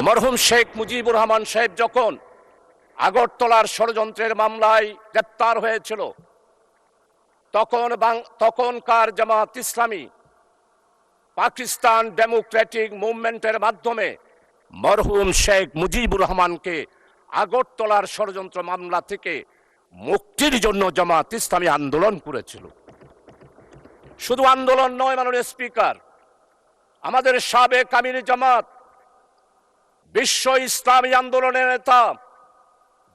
মরহুম শেখ মুজিবুর রহমান সাহেব যখন আগরতলার ষড়যন্ত্রের মামলায় গ্রেপ্তার হয়েছিল, তখনকার জামাত ইসলামী পাকিস্তান ডেমোক্রেটিক মুভমেন্টের মাধ্যমে মরহুম শেখ মুজিবুর রহমানকে আগরতলার ষড়যন্ত্র মামলা থেকে মুক্তির জন্য জামাত ইসলামী আন্দোলন করেছিল। শুধু আন্দোলন নয় মাননীয় স্পিকার, আমাদের সাবেক আমির জামাত, বিশ্ব ইসলামী আন্দোলনের নেতা,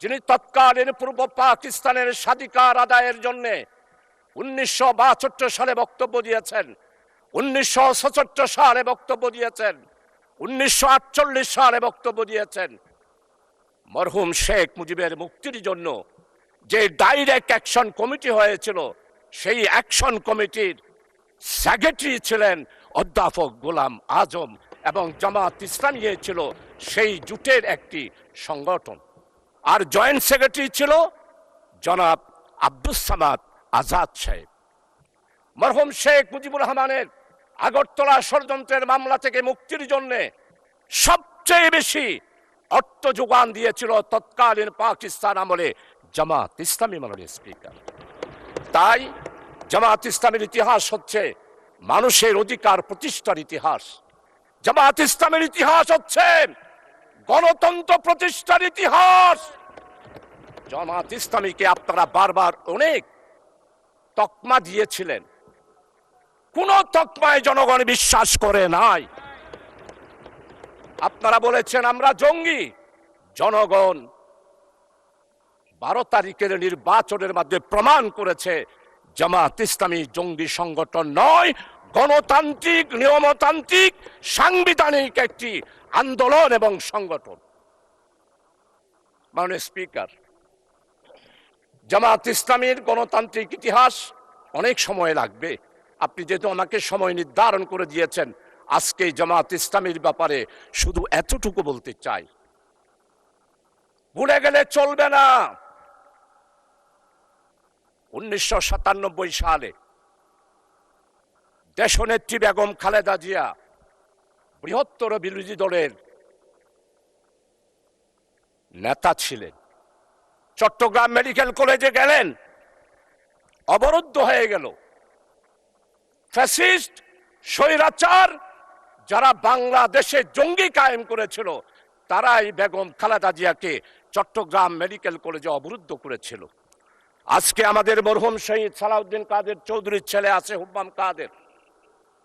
যিনি তৎকালীন পূর্ব পাকিস্তানের স্বাধিকার আদায়ের জন্য 1962 সালে বক্তব্য দিয়েছেন, 1967 সালে বক্তব্য দিয়েছেন, 1948 সালে বক্তব্য দিয়েছেন। মরহুম শেখ মুজিবের মুক্তির জন্য যে ডাইরেক্ট অ্যাকশন কমিটি হয়েছিল, সেই অ্যাকশন কমিটির সেক্রেটারি ছিলেন অধ্যাপক গোলাম আজম, এবং জামাত ইসলামী ছিল সেই জোটের একটি সংগঠন। আর জয়েন্ট সেক্রেটারি ছিল জনাব আব্দুস সামাদ আজাদ সাহেব। মরহুম শেখ মুজিবুর রহমানের আগরতলা ষড়যন্ত্রের মামলা থেকে মুক্তির জন্য সবচেয়ে বেশি অর্থ যোগান দিয়েছিল তৎকালীন পাকিস্তান আমলে জামাত ইসলামী মাননীয় স্পিকার। তাই জামাত ইসলামের ইতিহাস হচ্ছে মানুষের অধিকার প্রতিষ্ঠার ইতিহাস। জামাত ইসলামের ইতিহাস হচ্ছে গণতন্ত্র প্রতিষ্ঠার ইতিহাস। জামাত ইসলামীকে আপনারা বারবার অনেক তকমা দিয়েছিলেন, কোন তকমায় জনগণ বিশ্বাস করে নাই। আপনারা বলেছেন আমরা জঙ্গি। জনগণ 12 তারিখের নির্বাচনের মাধ্যমে প্রমাণ করেছে জামাত ইসলামী জঙ্গি সংগঠন নয়, গণতান্ত্রিক, নিয়মতান্ত্রিক, সাংবিধানিক একটি আন্দোলন এবং সংগঠন। মাননীয় স্পিকার, জামাত ইসলামীর গণতান্ত্রিক ইতিহাস অনেক সময় লাগবে। আপনি যেহেতু আমাকে সময় নির্ধারণ করে দিয়েছেন, আজকে জামাত ইসলামীর ব্যাপারে শুধু এতটুকু বলতে চাই, ভুলে গেলে চলবে না। 1997 সালে দেশনেত্রী বেগম খালেদা জিয়া বৃহত্তর বিরোধী দলের নেতা ছিলেন। চট্টগ্রাম মেডিকেল কলেজে গেলেন, অবরুদ্ধ হয়ে গেল। ফ্যাসিস্ট, স্বৈরাচার যারা বাংলাদেশে জঙ্গি কায়েম করেছিল, তারাই বেগম খালেদা জিয়াকে চট্টগ্রাম মেডিকেল কলেজে অবরুদ্ধ করেছিল। আজকে আমাদের মরহুম শহীদ সালাউদ্দিন কাদের চৌধুরীর ছেলে আছে হুব্বাম কাদের,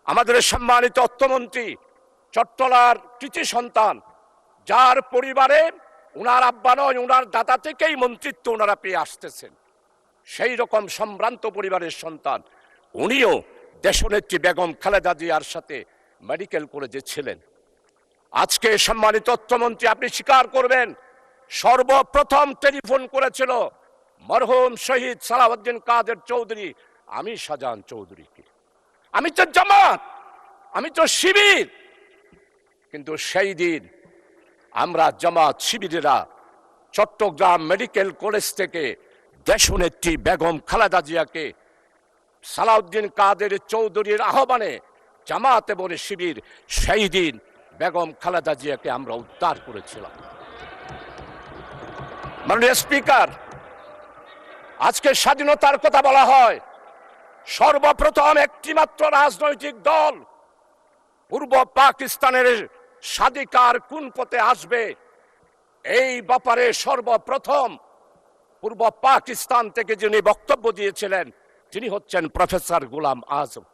আমাদের সম্মানিত অর্থমন্ত্রী, চট্টলার কৃতি সন্তান, যার পরিবারে উনার আব্বা নয়, উনার দাদা থেকেই মন্ত্রিত্ব ওনারা পেয়ে আসতেছেন। সেই রকম সম্ভ্রান্ত পরিবারের সন্তান উনিও দেশনেত্রী বেগম খালেদা জিয়ার সাথে মেডিকেল কলেজে ছিলেন। আজকে সম্মানিত অর্থমন্ত্রী, আপনি স্বীকার করবেন, সর্বপ্রথম টেলিফোন করেছিল মরহুম শহীদ সালাউদ্দিন কাদের চৌধুরী আমি শাহজাহান চৌধুরীকে। আমি তো জামাত, আমি তো শিবির, কিন্তু সেই দিন আমরা জামাত শিবিরেরা চট্টগ্রাম মেডিকেল কলেজ থেকে দেশনেত্রী বেগম খালেদা জিয়াকে সালাউদ্দিন কাদের চৌধুরীর আহ্বানে জামাত এবং শিবির সেই দিন বেগম খালেদা জিয়াকে আমরা উদ্ধার করেছিলাম। মাননীয় স্পিকার, আজকে স্বাধীনতার কথা বলা হয়, সর্বপ্রথম একটি মাত্র রাজনৈতিক দল পূর্ব পাকিস্তানের স্বাধিকার কোন পথে আসবে এই ব্যাপারে সর্বপ্রথম পূর্ব পাকিস্তান থেকে যিনি বক্তব্য দিয়েছিলেন তিনি হচ্ছেন প্রফেসর গোলাম আজম।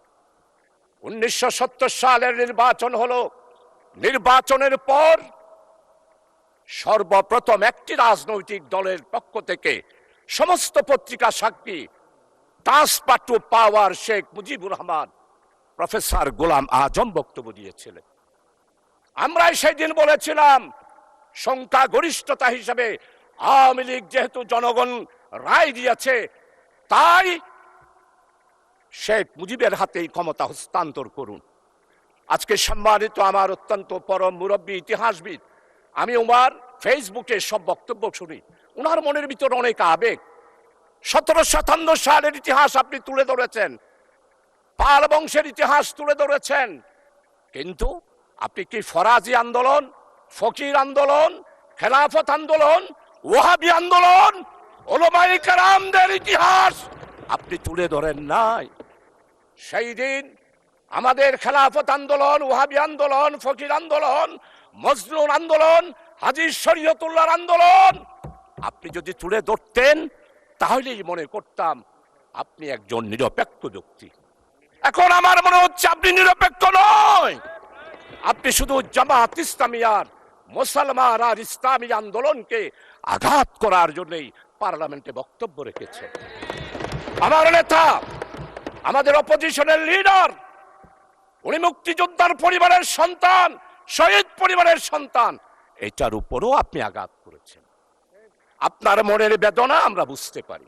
1970 সালের নির্বাচন হলো, নির্বাচনের পর সর্বপ্রথম একটি রাজনৈতিক দলের পক্ষ থেকে সমস্ত পত্রিকা সাক্ষী transfer to power Sheikh Mujibur Rahman professor Golam Azam বক্তব্য দিয়েছিলেন। আমরা সেই দিন বলেছিলাম সংখ্যাগরিষ্ঠতা হিসেবে আওয়ামী লীগ যেহেতু জনগণ রায় দিয়েছে, তাই শেখ মুজিবের হাতেই ক্ষমতা হস্তান্তর করুন। আজকে সম্মানিত আমার অত্যন্ত পরম মুরব্বী ইতিহাসবিদ, আমি ওনার ফেসবুকে সব বক্তব্য শুনি, ওনার মনের ভিতরে অনেক আবেগ। 1757 সালের ইতিহাস আপনি তুলে ধরেছেন, পাল বংশের ইতিহাস তুলে ধরেছেন, কিন্তু আপনি কি ফরাজি আন্দোলন ফকির আন্দোলন, খেলাফত আন্দোলন, ওয়াহাবি আন্দোলন, উলামায়ে কেরামদের ইতিহাস আপনি তুলে ধরেন নাই। সেই দিন আমাদের খেলাফত আন্দোলন, ওয়াহাবি আন্দোলন, ফকির আন্দোলন, মজলুন আন্দোলন, হাজী শরীয়তুল্লাহর আন্দোলন আপনি যদি তুলে ধরতেন তাহলেই মনে করতাম আপনি একজন নিরপেক্ষ ব্যক্তি। এখন আমার মনে হচ্ছে আপনি নিরপেক্ষ নয়, আপনি শুধু জামাত ইসলামিয়ার মুসলমান আর ইসলামী আন্দোলনকে আঘাত করার জন্যই পার্লামেন্টে বক্তব্য রেখেছেন। আমার নেতা, আমাদের অপোজিশনের লিডার, উনি মুক্তিযোদ্ধার পরিবারের সন্তান, শহীদ পরিবারের সন্তান, এটার উপরও আপনি আঘাত করেছেন। আপনার মনের বেদনা আমরা বুঝতে পারি।